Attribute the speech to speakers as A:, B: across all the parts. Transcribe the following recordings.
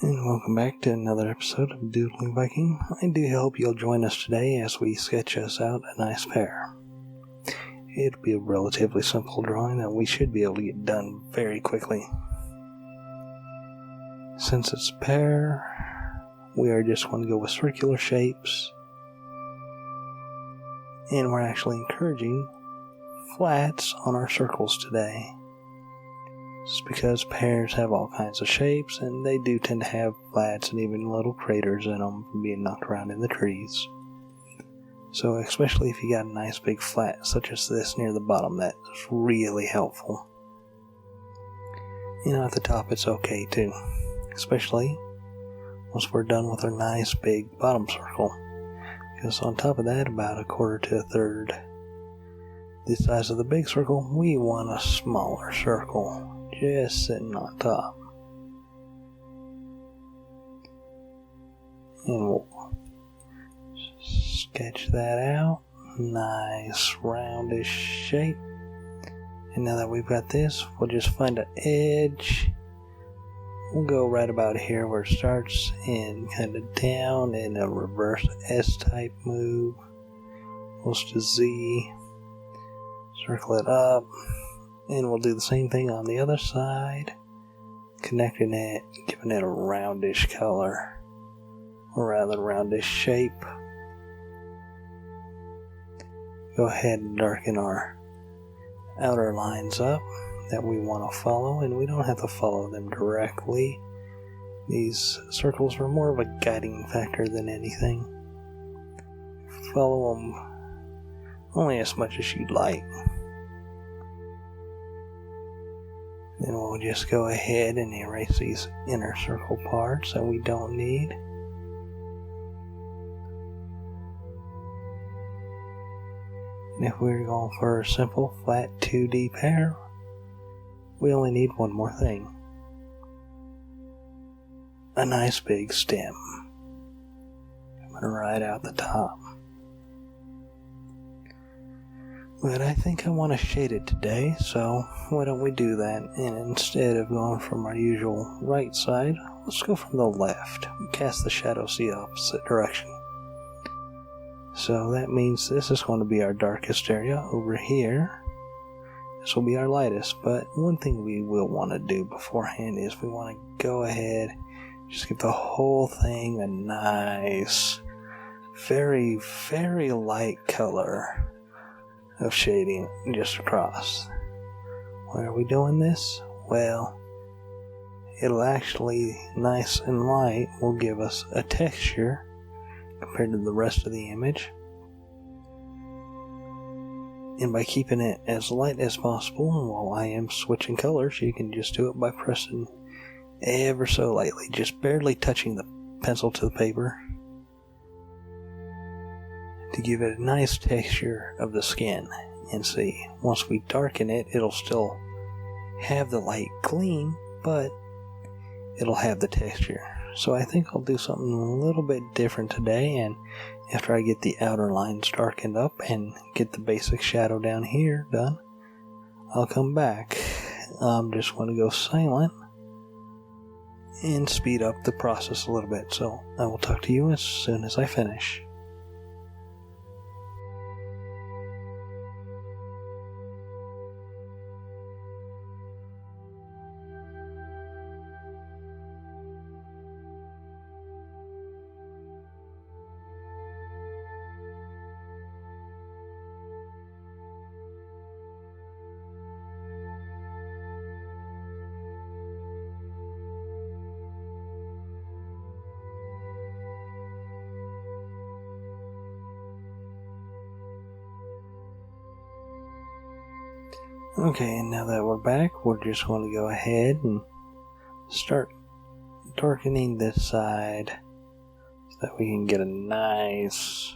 A: And welcome back to another episode of Doodling Viking. I do hope you'll join us today as we sketch us out a nice pear. It'll be a relatively simple drawing that we should be able to get done very quickly. Since it's a pear, we are just going to go with circular shapes. And we're actually encouraging flats on our circles today. Just because pears have all kinds of shapes, and they do tend to have flats and even little craters in them from being knocked around in the trees. So especially if you got a nice big flat such as this near the bottom, that's really helpful. At the top it's okay too, especially once we're done with our nice big bottom circle. Because on top of that, about a quarter to a third the size of the big circle, we want a smaller circle just sitting on top. And we'll sketch that out. Nice roundish shape. And now that we've got this, we'll just find an edge. We'll go right about here where it starts and kind of down in a reverse S-type move. Close to Z. Circle it up. And we'll do the same thing on the other side. Connecting it, giving it a roundish color. Or rather roundish shape. Go ahead and darken our outer lines up that we want to follow, and we don't have to follow them directly. These circles are more of a guiding factor than anything. Follow them only as much as you'd like. Then we'll just go ahead and erase these inner circle parts that we don't need. And if we're going for a simple flat 2D pear, we only need one more thing. A nice big stem. Coming right out the top. But I think I want to shade it today, so why don't we do that? And instead of going from our usual right side, let's go from the left. Cast the shadows the opposite direction. So that means this is going to be our darkest area over here. This will be our lightest, but one thing we will want to do beforehand is we want to go ahead, just give the whole thing a nice, very, very light color of shading just across. Why are we doing this? Well, it'll actually, nice and light, will give us a texture compared to the rest of the image. And by keeping it as light as possible, while I am switching colors, you can just do it by pressing ever so lightly, just barely touching the pencil to the paper, to give it a nice texture of the skin. And see, once we darken it, it'll still have the light gleam, but it'll have the texture. So I think I'll do something a little bit different today, and after I get the outer lines darkened up and get the basic shadow down here done, I'll come back. I'm just going to go silent and speed up the process a little bit. So I will talk to you as soon as I finish. Okay, and now that we're back, we're just going to go ahead and start darkening this side so that we can get a nice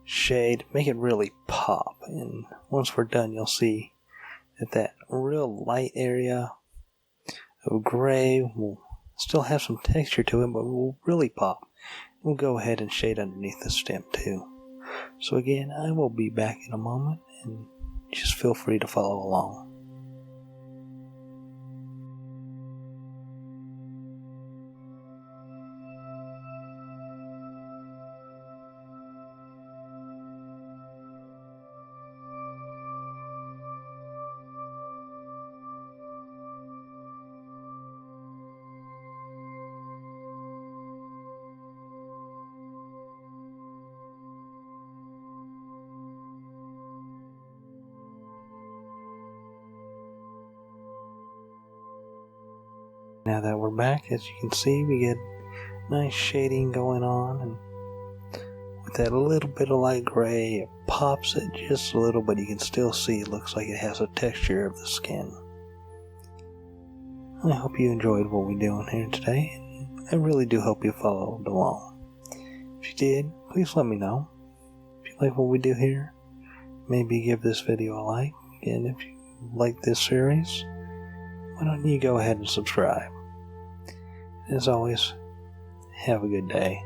A: shade, make it really pop. And once we're done, you'll see that real light area of gray will still have some texture to it, but will really pop. We'll go ahead and shade underneath the stem too. So again, I will be back in a moment, and just feel free to follow along. Now that we're back, as you can see, we get nice shading going on, and with that little bit of light gray, it pops it just a little, but you can still see it looks like it has a texture of the skin. I hope you enjoyed what we're doing here today, and I really do hope you followed along. If you did, please let me know. If you like what we do here, maybe give this video a like, and if you like this series, why don't you go ahead and subscribe. As always, have a good day.